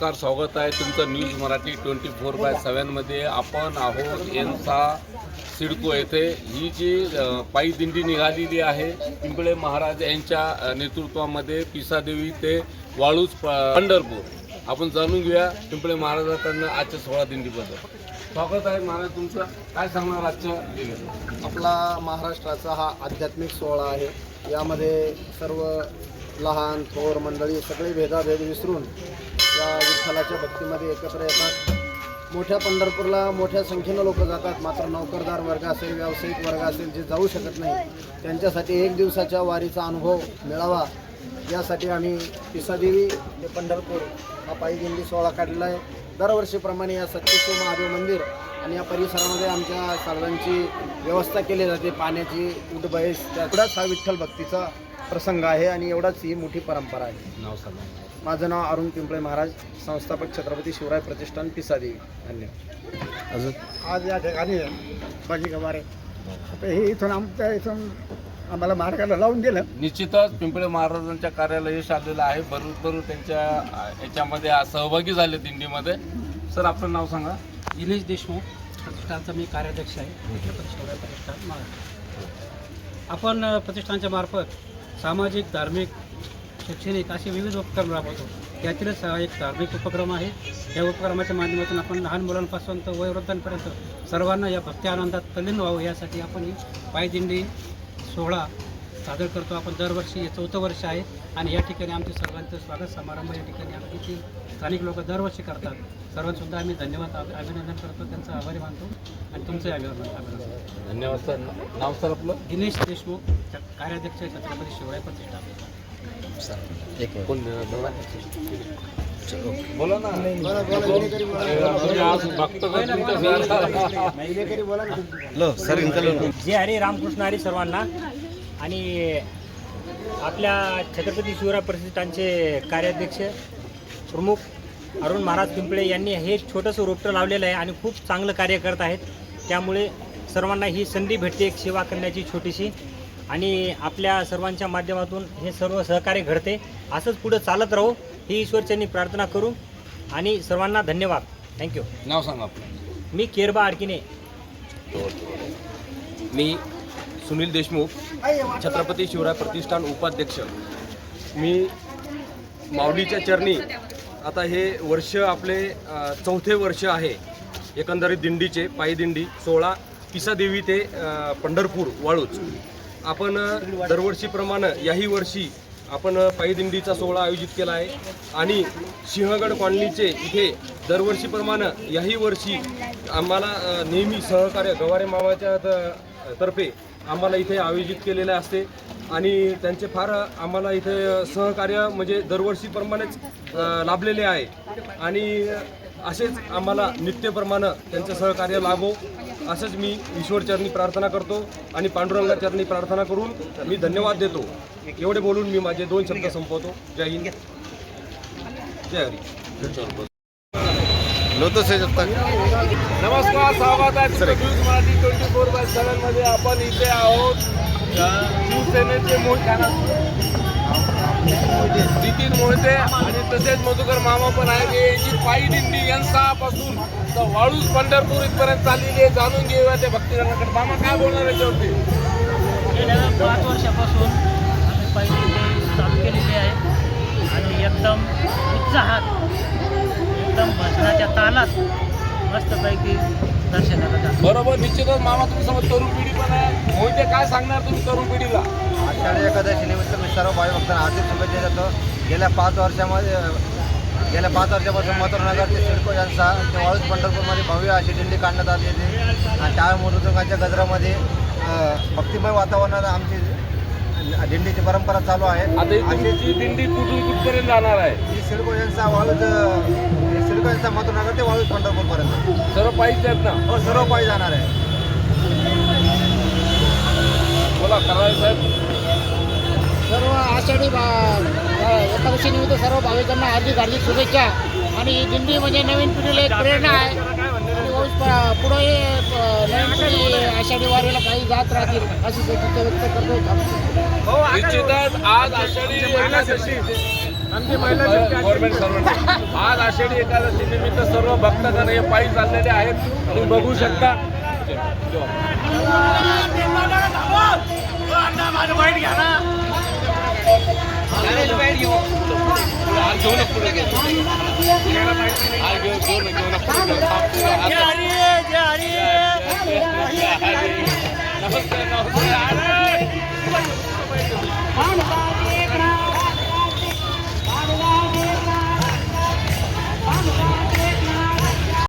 नमस्कार, स्वागत आहे तुमचं न्यूज मराठी 24/7 मध्ये. आपण आहोत एनसा सिडको येथे. ही जी पायी दिंडी निघालेली आहे पिंपळे महाराज यांच्या नेतृत्वामध्ये पिसादेवी ते वाळूज पंढरपूर. आपण जाणून घेऊया पिंपळे महाराजांकडून आजच्या 16 दिंडीबद्दल. स्वागत आहे महाराज तुमचं. काय सांगणार आजच्या दिंडीबद्दल? आपला महाराष्ट्राचा हा आध्यात्मिक सोहळा आहे. यामध्ये सर्व लहान थोर मंडळी सगळे भेदाभेद विसरून या विठ्ठलाच्या भक्तीमध्ये एकत्र येतात. मोठ्या पंढरपूरला मोठ्या संख्येनं लोक जातात, मात्र नोकरदार वर्ग असेल, व्यावसायिक वर्ग असेल, जे जाऊ शकत नाही त्यांच्यासाठी एक दिवसाच्या वारीचा अनुभव मिळावा यासाठी आम्ही पिसादेवी ते पंढरपूर हा पायी दिंडी सोहळा काढलेला आहे. दरवर्षीप्रमाणे या सत्यशिव महादेव मंदिर आणि या परिसरामध्ये आमच्या सर्वांची व्यवस्था केली जाते, पाण्याची उठबैस. त्यातच हा विठ्ठल भक्तीचा प्रसंग आहे आणि एवढाच ही मोठी परंपरा आहे. नाव सांगा. माझं नाव अरुण पिंपळे महाराज, संस्थापक छत्रपती शिवराय प्रतिष्ठान पिसादेवी. धन्यवाद. अजून आज या ठिकाणी बाजी गवारे आता हे इथून आम्हाला मार्गाला लावून दिलं. निश्चितच पिंपळे महाराजांच्या कार्याला यश आलेलं आहे. बरोबर त्यांच्या याच्यामध्ये सहभागी झाले दिंडीमध्ये. सर आपलं नाव सांगा. दिनेश देशमुख, प्रतिष्ठानचा मी कार्याध्यक्ष आहे. शिवराय प्रतिष्ठान महाराष्ट्र. आपण प्रतिष्ठानच्या मार्फत सामाजिक, धार्मिक, शैक्षणिक असे विविध उपक्रम राबवतो. त्यातीलच हा एक धार्मिक उपक्रम आहे. या उपक्रमाच्या माध्यमातून आपण लहान मुलांपासून तर वयोवृद्धांपर्यंत सर्वांना या भक्ती आनंदात तल्लीन व्हावं यासाठी आपण ही पायदिंडी सोहळा सादर करतो. आपण दरवर्षी हे 4थं वर्ष आहे आणि या ठिकाणी आमचे सर्वांचं स्वागत समारंभ या ठिकाणी आमची स्थानिक लोक दरवर्षी करतात. सर्वांसुद्धा आम्ही अभिनंदन करतो, त्यांचा आभारी मानतो आणि तुमचंही अभिनंदन. धन्यवाद सर. नाव सर आपलं? दिनेश देशमुख, कार्याध्यक्ष छत्रपती शिवराय प्रतिष्ठान. कोण बोला ना. आज भक्त जय हरी रामकृष्ण हरी सर्वांना. आणि आपल्या छत्रपती शिवराय प्रतिष्ठानचे कार्याध्यक्ष प्रमुख अरुण महाराज पिंपळे यांनी हे छोटंसं रोपटं लावलेलं आहे आणि खूप चांगलं कार्य करत आहेत. त्यामुळे सर्वांना ही संधी भेटते एक सेवा करण्याची छोटीशी, आणि आपल्या सर्वांच्या माध्यमातून हे सर्व सहकार्य घडते. असंच पुढं चालत राहू ही ईश्वरचरणी प्रार्थना करू आणि सर्वांना धन्यवाद. थँक्यू. नाव सांगा आपलं. मी केरबा आडकिने. मी सुनील देशमुख, छत्रपती शिवराय प्रतिष्ठान उपाध्यक्ष. मी माऊलीच्या चरणी आता हे वर्ष आपले 4थे वर्ष आहे एकंदरीत दिंडीचे. पायी दिंडी सोहळा पिसादेवी ते पंढरपूर वाळूज. आपण दरवर्षीप्रमाणे याही वर्षी आपण पायी दिंडीचा सोहळा आयोजित केला आहे आणि सिंहगड कॉलनीचे इथे दरवर्षीप्रमाणे याही वर्षी आम्हाला नेहमी सहकार्य गवारे मामाच्या तर्फे आम्हाला इथे आयोजित केलेले असते आणि त्यांचे फार आम्हाला इथे सहकार्य म्हणजे दरवर्षीप्रमाणेच लाभलेले आहे आणि असेच आम्हाला नित्यप्रमाणे त्यांचं सहकार्य लाभो असंच मी ईश्वरचरणी प्रार्थना करतो आणि पांडुरंगाचरणी प्रार्थना करून मी धन्यवाद देतो. एवढे बोलून मी माझे 2 शब्द संपवतो. जय हिंद, जय हरी. नमस्कार, स्वागत आहे न्यूज मराठी 24/7 मध्ये. आपण इथे आहोत शिवसेनेचे नितीन मोहिते आणि तसेच मधुकर मामा पण आहे. याची पायी दिंडी यांसापासून तर वाळूज पंढरपूर इथपर्यंत चाललेली आहे. जाणून घेऊया ते भक्तीगणाकडे. मामा काय बोलणार याच्यावरती? गेल्या 5 वर्षापासून आम्ही पायी दिंडी चालू केलेली आहे आणि एकदम उत्साहात, एकदम भजनाच्या तालात मस्तपैकी दर्शनाला जातो. बरोबर. निश्चितच मामा तुमच्यासोबत तरुण पिढी पण आहे. मोहिते काय सांगणार तुम्ही तरुण पिढीला? आषाढी एकादशी निमित्त मी सर्व भावी भक्तांना हार्दिक शुभेच्छा देतो. गेल्या 5 वर्षापासून मथुरनगर ते सिडको यांचा ते वाळूज पंढरपूरमध्ये भव्य अशी दिंडी काढण्यात आली होती आणि त्या मृदुंगाच्या गजरामध्ये भक्तिमय वातावरणात आमची दिंडीची परंपरा चालू आहे. आता ही दिंडी कुठून कुठपर्यंत जाणार आहे? ही सिडको यांचा मथुरनगर ते वाळूज पंढरपूरपर्यंत सर्व पायीच आहेत ना? हो, सर्व पायी जाणार आहे. बोला करायला साहेब. सर्व आषाढी एकादशी निमित्त सर्व भाविकांना हार्दिक शुभेच्छा. आणि ही दिंडी म्हणजे नवीन पिढीला एक प्रेरणा आहे आणि पुढे नवीन पिढी आषाढी वारीला काही जात राहतील अशी व्यक्त करतो. निश्चितच आज आषाढी एकादशी गव्हर्नमेंट सर्वंट. आज आषाढी एकादशी निमित्त सर्व भक्तगण हे पायी चाललेले आहेत. तुम्ही बघू शकता.